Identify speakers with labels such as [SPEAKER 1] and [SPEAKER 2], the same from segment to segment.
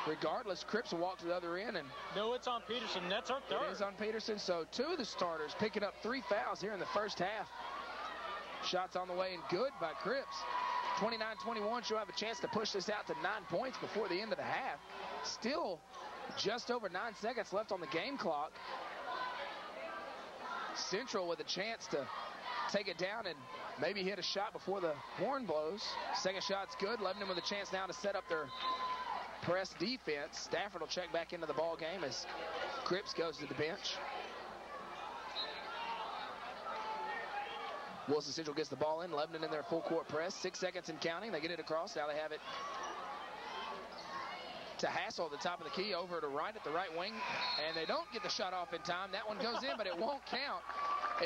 [SPEAKER 1] regardless, Cripps will walk to the other end. And
[SPEAKER 2] no, it's on Peterson. That's our third.
[SPEAKER 1] It is on Peterson. So 2 of the starters picking up 3 fouls here in the first half. Shots on the way and good by Cripps. 29-21. She'll have a chance to push this out to 9 points before the end of the half. Still just over 9 seconds left on the game clock. Central with a chance to take it down and maybe hit a shot before the horn blows. Second shot's good. Lebanon with a chance now to set up their press defense. Stafford will check back into the ball game as Cripps goes to the bench. Wilson Central gets the ball in. Lebanon in their full court press. 6 seconds and counting. They get it across. Now they have it to Hassel at the top of the key, over to right at the right wing, and they don't get the shot off in time. That one goes in, but it won't count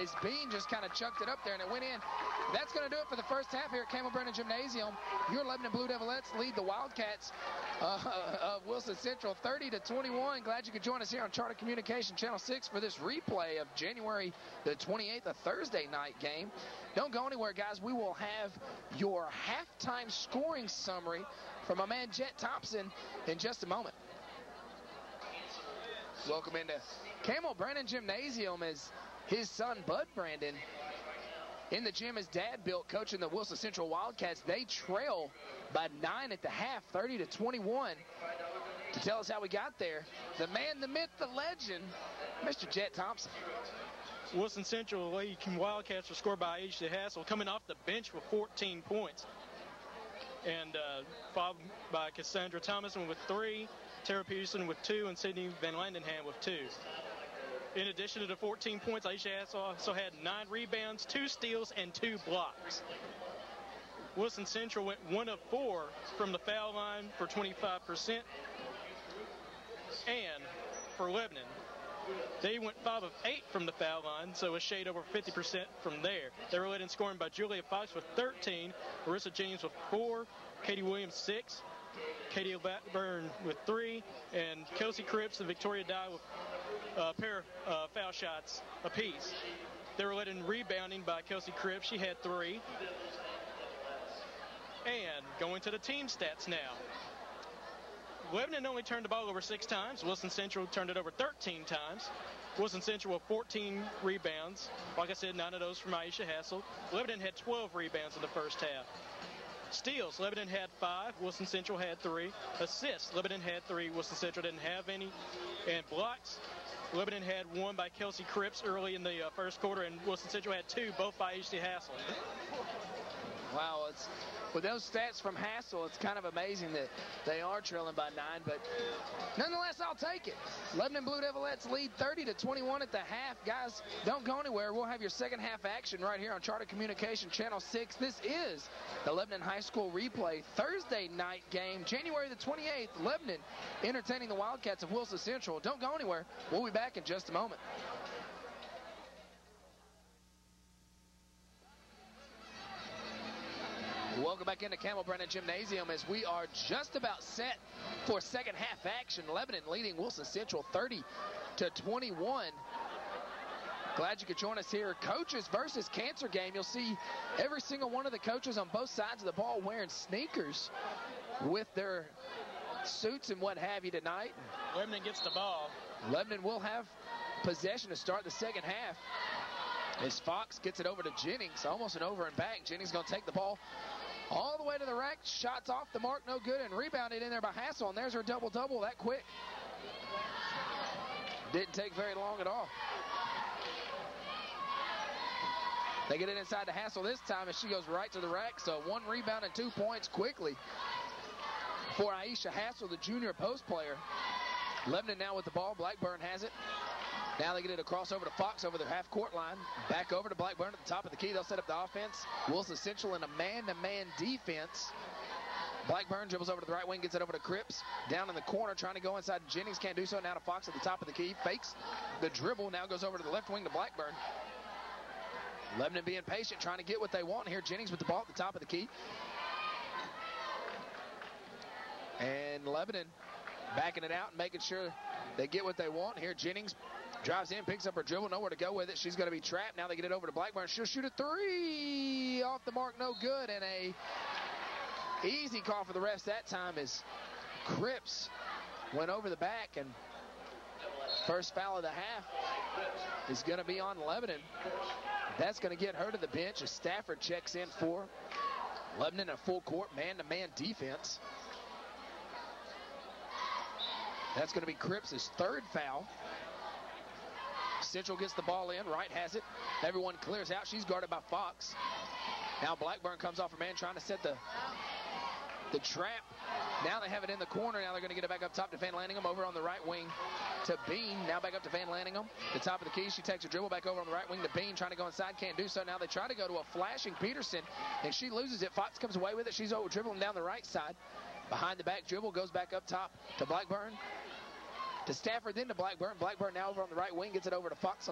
[SPEAKER 1] as Bean just kind of chucked it up there and it went in. That's going to do it for the first half here at Campbell Brennan Gymnasium. Your Lebanon Blue Devilettes lead the Wildcats of Wilson Central 30-21. Glad you could join us here on Charter Communication Channel 6 for this replay of January the 28th, a Thursday night game. Don't go anywhere, guys. We will have your halftime scoring summary from my man Jet Thompson in just a moment. Welcome into Campbell Brennan Gymnasium as his son Bud Brandon in the gym his dad built, coaching the Wilson Central Wildcats. They trail by 9 at the half, 30-21. To tell us how we got there, the man, the myth, the legend, Mr. Jet Thompson.
[SPEAKER 2] Wilson Central lead Wildcats were scored by Aisha Hassel, coming off the bench with 14 points. And followed by Cassandra Thomason with 3, Tara Peterson with 2, and Sydney Van Landenham with 2. In addition to the 14 points, Aisha Hassel also had 9 rebounds, 2 steals, and 2 blocks. Wilson Central went 1 of 4 from the foul line for 25%. And for Lebanon, they went 5 of 8 from the foul line, so a shade over 50% from there. They were led in scoring by Julia Fox with 13, Marissa James with 4, Katie Williams 6, Katie Blackburn with 3, and Kelsey Cripps and Victoria Dye with a pair of foul shots apiece. They were led in rebounding by Kelsey Cripps. She had 3. And going to the team stats now. Lebanon only turned the ball over 6 times. Wilson Central turned it over 13 times. Wilson Central with 14 rebounds. Like I said, 9 of those from Aisha Hassel. Lebanon had 12 rebounds in the first half. Steals, Lebanon had 5. Wilson Central had 3. Assists, Lebanon had 3. Wilson Central didn't have any. And blocks, Lebanon had 1 by Kelsey Cripps early in the first quarter, and Wilson Central had 2, both by Aisha Hassel.
[SPEAKER 1] Wow, with those stats from Hassel, it's kind of amazing that they are trailing by 9, but nonetheless, I'll take it. Lebanon Blue Devilettes lead 30-21 at the half. Guys, don't go anywhere. We'll have your second half action right here on Charter Communication Channel 6. This is the Lebanon High School replay Thursday night game, January the 28th. Lebanon entertaining the Wildcats of Wilson Central. Don't go anywhere. We'll be back in just a moment. Welcome back into Campbell Brennan Gymnasium as we are just about set for second half action. Lebanon leading Wilson Central 30-21. Glad you could join us here. Coaches versus cancer game. You'll see every single one of the coaches on both sides of the ball wearing sneakers with their suits and what have you tonight.
[SPEAKER 2] Lebanon gets the ball.
[SPEAKER 1] Lebanon will have possession to start the second half as Fox gets it over to Jennings, almost an over and back. Jennings going to take the ball all the way to the rack. Shots off the mark, no good, and rebounded in there by Hassel, and there's her double-double that quick. Didn't take very long at all. They get it inside to Hassel this time, and she goes right to the rack, so 1 rebound and 2 points quickly for Aisha Hassel, the junior post player. Lebanon now with the ball. Blackburn has it. Now they get it across over to Fox over their half-court line. Back over to Blackburn at the top of the key. They'll set up the offense. Wilson Central in a man-to-man defense. Blackburn dribbles over to the right wing, gets it over to Cripps. Down in the corner, trying to go inside. Jennings can't do so. Now to Fox at the top of the key. Fakes the dribble. Now goes over to the left wing to Blackburn. Lebanon being patient, trying to get what they want here. Jennings with the ball at the top of the key. And Lebanon backing it out and making sure they get what they want here. Jennings drives in, picks up her dribble, nowhere to go with it. She's going to be trapped. Now they get it over to Blackburn. She'll shoot a 3. Off the mark, no good. And a easy call for the refs that time as Cripps went over the back, and first foul of the half is going to be on Lebanon. That's going to get her to the bench as Stafford checks in for Lebanon, a full court man-to-man defense. That's going to be Cripps' third foul. Central gets the ball in. Wright has it. Everyone clears out. She's guarded by Fox. Now Blackburn comes off her man trying to set the trap. Now they have it in the corner. Now they're going to get it back up top to Van Lanningham over on the right wing to Bean. Now back up to Van Lanningham. The top of the key. She takes a dribble back over on the right wing to Bean. Trying to go inside. Can't do so. Now they try to go to a flashing Peterson, and she loses it. Fox comes away with it. She's over dribbling down the right side. Behind the back dribble. Goes back up top to Blackburn. To Stafford, then to Blackburn. Blackburn now over on the right wing. Gets it over to Fox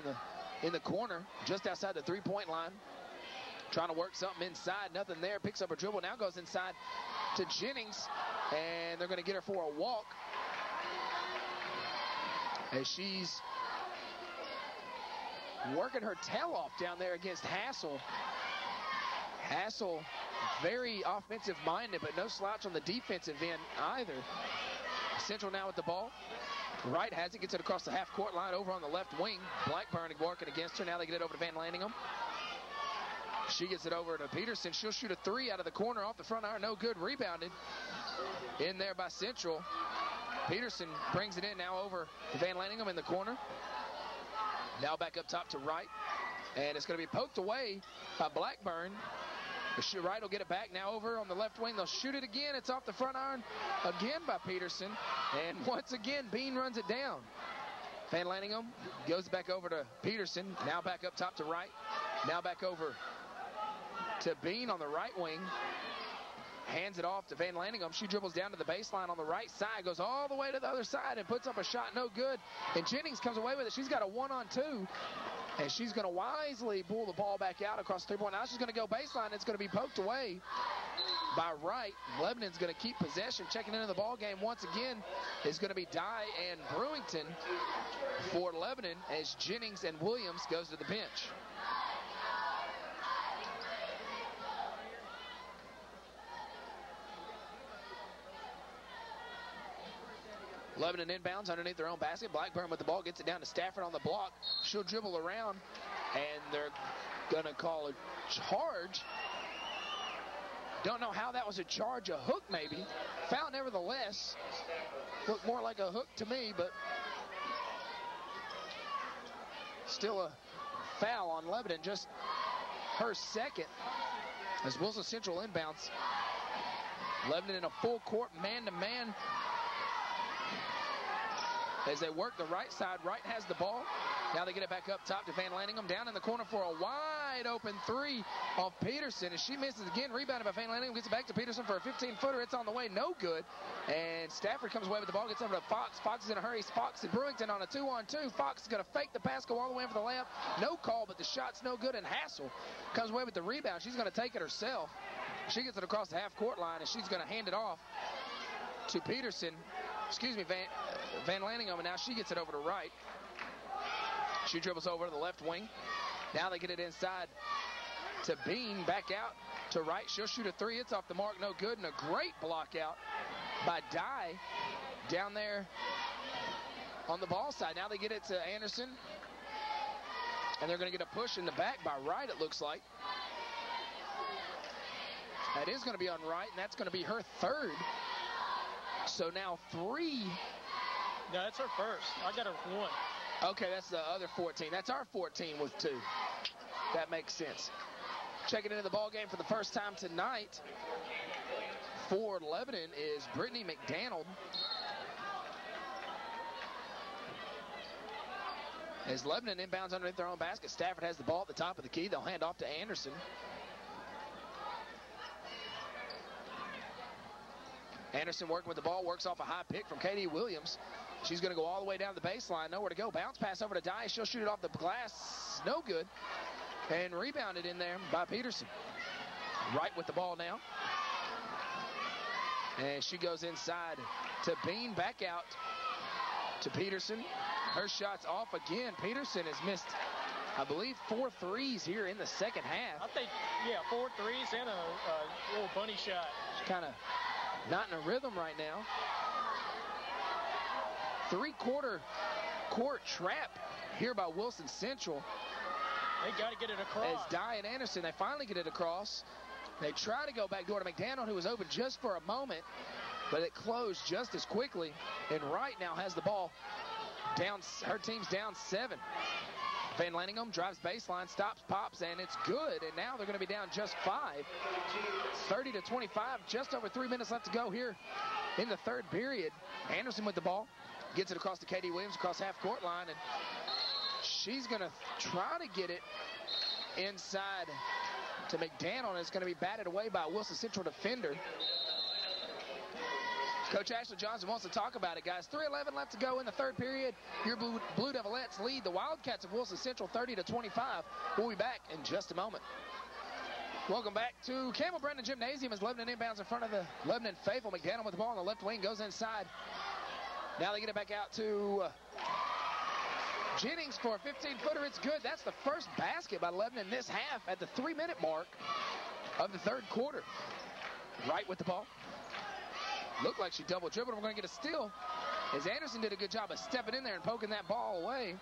[SPEAKER 1] in the corner. Just outside the three-point line. Trying to work something inside. Nothing there. Picks up her dribble. Now goes inside to Jennings. And they're going to get her for a walk. As she's working her tail off down there against Hassel. Hassel, very offensive-minded, but no slouch on the defensive end either. Central now with the ball. Wright has it. Gets it across the half-court line over on the left wing. Blackburn working against her. Now they get it over to Van Lanningham. She gets it over to Peterson. She'll shoot a three out of the corner off the front iron. No good. Rebounded in there by Central. Peterson brings it in now over to Van Lanningham in the corner. Now back up top to Wright. And it's going to be poked away by Blackburn. Wright will get it back now over on the left wing. They'll shoot it again. It's off the front iron again by Peterson. And once again, Bean runs it down. Van Lanningham goes back over to Peterson. Now back up top to Wright. Now back over to Bean on the right wing. Hands it off to Van Lanningham. She dribbles down to the baseline on the right side. Goes all the way to the other side and puts up a shot. No good. And Jennings comes away with it. She's got a 1-on-2. And she's going to wisely pull the ball back out across the three-point. Now she's going to go baseline. It's going to be poked away by Wright. Lebanon's going to keep possession. Checking into the ball game once again is going to be Dye and Brewington for Lebanon as Jennings and Williams goes to the bench. Lebanon inbounds underneath their own basket. Blackburn with the ball, gets it down to Stafford on the block. She'll dribble around, and they're going to call a charge. Don't know how that was a charge. A hook, maybe. Foul, nevertheless. Looked more like a hook to me, but still a foul on Lebanon. Just her second as Wilson Central inbounds. Lebanon in a full court man-to-man as they work the right side. Wright has the ball. Now they get it back up top to Van Lanningham. Down in the corner for a wide open three off Peterson. And she misses again. Rebounded by Van Lanningham. Gets it back to Peterson for a 15-footer. It's on the way. No good. And Stafford comes away with the ball. Gets over to Fox. Fox is in a hurry. Fox and Brewington on a 2-on-2. Fox is going to fake the pass, go all the way in for the layup. No call, but the shot's no good. And Hassel comes away with the rebound. She's going to take it herself. She gets it across the half-court line, and she's going to hand it off to Peterson. Excuse me, Van Lanningham, and now she gets it over to Wright. She dribbles over to the left wing. Now they get it inside to Bean. Back out to Wright. She'll shoot a three. It's off the mark. No good. And a great block out by Dye down there on the ball side. Now they get it to Anderson. And they're going to get a push in the back by Wright, it looks like. That is going to be on Wright, and that's going to be her third. So now three.
[SPEAKER 2] No, that's her first. I got her one.
[SPEAKER 1] Okay, that's the other 14. That's our 14 with two. That makes sense. Checking into the ball game for the first time tonight for Lebanon is Brittany McDaniel. As Lebanon inbounds underneath their own basket, Stafford has the ball at the top of the key. They'll hand off to Anderson. Anderson working with the ball, works off a high pick from Katie Williams. She's going to go all the way down the baseline, nowhere to go. Bounce pass over to Dye. She'll shoot it off the glass. No good. And rebounded in there by Peterson. Wright with the ball now. And she goes inside to Bean. Back out to Peterson. Her shot's off again. Peterson has missed, I believe, 4 threes here in the second half.
[SPEAKER 2] I think, yeah, 4 threes and a little bunny shot.
[SPEAKER 1] She's kind of not in a rhythm right now. three-quarter court trap here by Wilson Central.
[SPEAKER 2] They got to get it across.
[SPEAKER 1] As Diane Anderson, they finally get it across. They try to go back door to McDaniel, who was open just for a moment, but it closed just as quickly. And Wright now has the ball down. Her team's down 7. Van Lanningham drives baseline, stops, pops, and it's good. And now they're going to be down just 5. 30-25, just over 3 minutes left to go here in the third period. Anderson with the ball, gets it across to Katie Williams across half-court line, and she's going to try to get it inside to McDaniel, and it's going to be batted away by a Wilson Central defender. Coach Ashley Johnson wants to talk about it, guys. 3:11 left to go in the third period. Your Blue Devilettes lead the Wildcats of Wilson Central 30-25. We'll be back in just a moment. Welcome back to Campbell Brennan Gymnasium as Lebanon inbounds in front of the Lebanon faithful. McDaniel with the ball on the left wing, goes inside. Now they get it back out to Jennings for a 15-footer. It's good. That's the first basket by Lebanon this half at the 3-minute mark of the third quarter. Wright with the ball. Looked like she double dribbled. We're going to get a steal as Anderson did a good job of stepping in there and poking that ball away.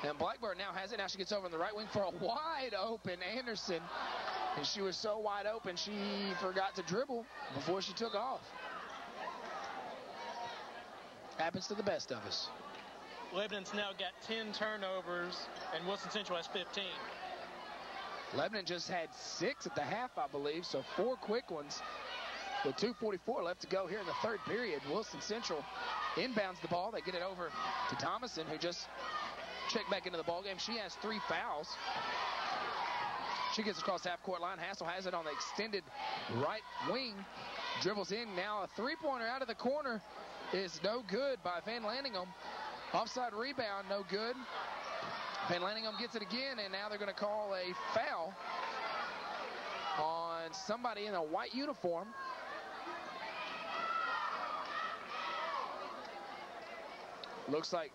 [SPEAKER 1] And Blackburn now has it. Now she gets over on the right wing for a wide open Anderson. And she was so wide open, she forgot to dribble before she took off. Happens to the best of us.
[SPEAKER 2] Lebanon's now got 10 turnovers, and Wilson Central has 15.
[SPEAKER 1] Lebanon just had 6 at the half, I believe, so 4 quick ones. With 2:44 left to go here in the third period, Wilson Central inbounds the ball. They get it over to Thomason, who just checked back into the ballgame. She has 3 fouls. She gets across half-court line. Hassel has it on the extended right wing. Dribbles in. Now a three-pointer out of the corner is no good by Van Lanningham. Offside rebound, no good. Van Lanningham gets it again, and now they're going to call a foul on somebody in a white uniform. Looks like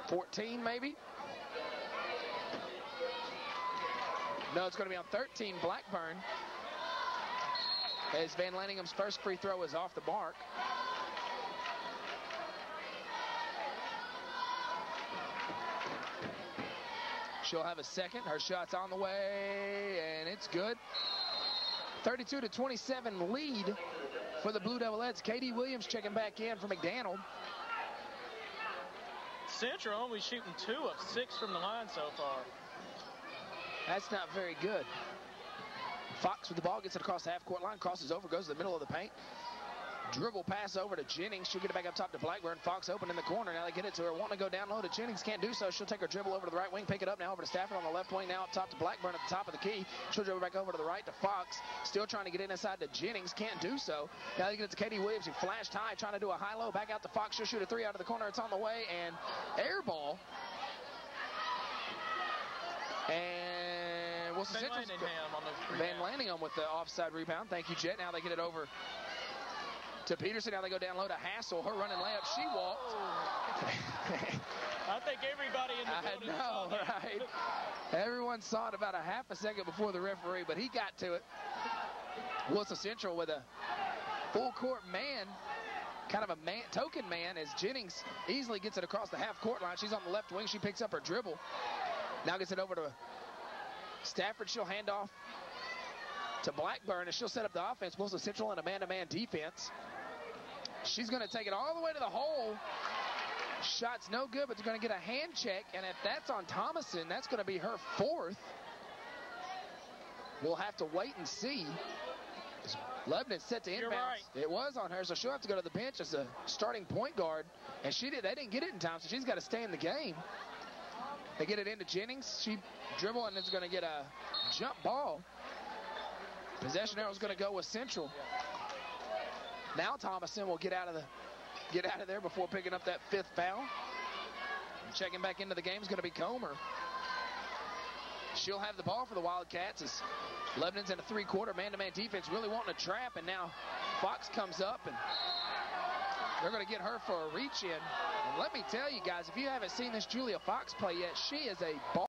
[SPEAKER 1] 14, maybe. No, it's going to be on 13, Blackburn. As Van Lanningham's first free throw is off the mark. She'll have a second. Her shot's on the way, and it's good. 32-27 lead for the Blue Devilettes. Katie Williams checking back in for McDaniel.
[SPEAKER 2] Central only shooting 2 of 6 from the line so far.
[SPEAKER 1] That's not very good. Fox with the ball, gets it across the half-court line, crosses over, goes to the middle of the paint. Dribble pass over to Jennings. She'll get it back up top to Blackburn. Fox open in the corner. Now they get it to her. Wanting to go down low to Jennings. Can't do so. She'll take her dribble over to the right wing. Pick it up now over to Stafford on the left wing. Now up top to Blackburn at the top of the key. She'll dribble back over to the right to Fox. Still trying to get inside to Jennings. Can't do so. Now they get it to Katie Williams, who flashed high, trying to do a high-low. Back out to Fox. She'll shoot a 3 out of the corner. It's on the way. And air ball. And Wilson Central. Van Lanningham with the offside rebound. Thank you, Jet. Now they get it over to Peterson. Now they go down low to Hassel. Her running layup. She walked.
[SPEAKER 2] I think everybody in the building saw that.
[SPEAKER 1] Right? Everyone saw it about a half a second before the referee, but he got to it. Wilson Central with a full court man, kind of a man, token man, as Jennings easily gets it across the half court line. She's on the left wing. She picks up her dribble. Now gets it over to Stafford. She'll hand off to Blackburn, and she'll set up the offense. Wilson Central in a man-to-man defense. She's going to take it all the way to the hole. Shot's no good, but they're going to get a hand check, and if that's on Thomason, that's going to be her 4th. We'll have to wait and see. Lebanon's set to inbounds.
[SPEAKER 2] Right.
[SPEAKER 1] It was on her, so she'll have to go to the bench as a starting point guard, and they didn't get it in time, so she's got to stay in the game. They get it into Jennings. She dribble, and it's going to get a jump ball. Possession arrow is going to go with Central. Now Thomason will get out of there before picking up that 5th foul. Checking back into the game is going to be Comer. She'll have the ball for the Wildcats as Lebanon's in a 3-quarter man-to-man defense, really wanting to trap, and now Fox comes up, and they're going to get her for a reach-in. And let me tell you guys, if you haven't seen this Julia Fox play yet, she is a ball.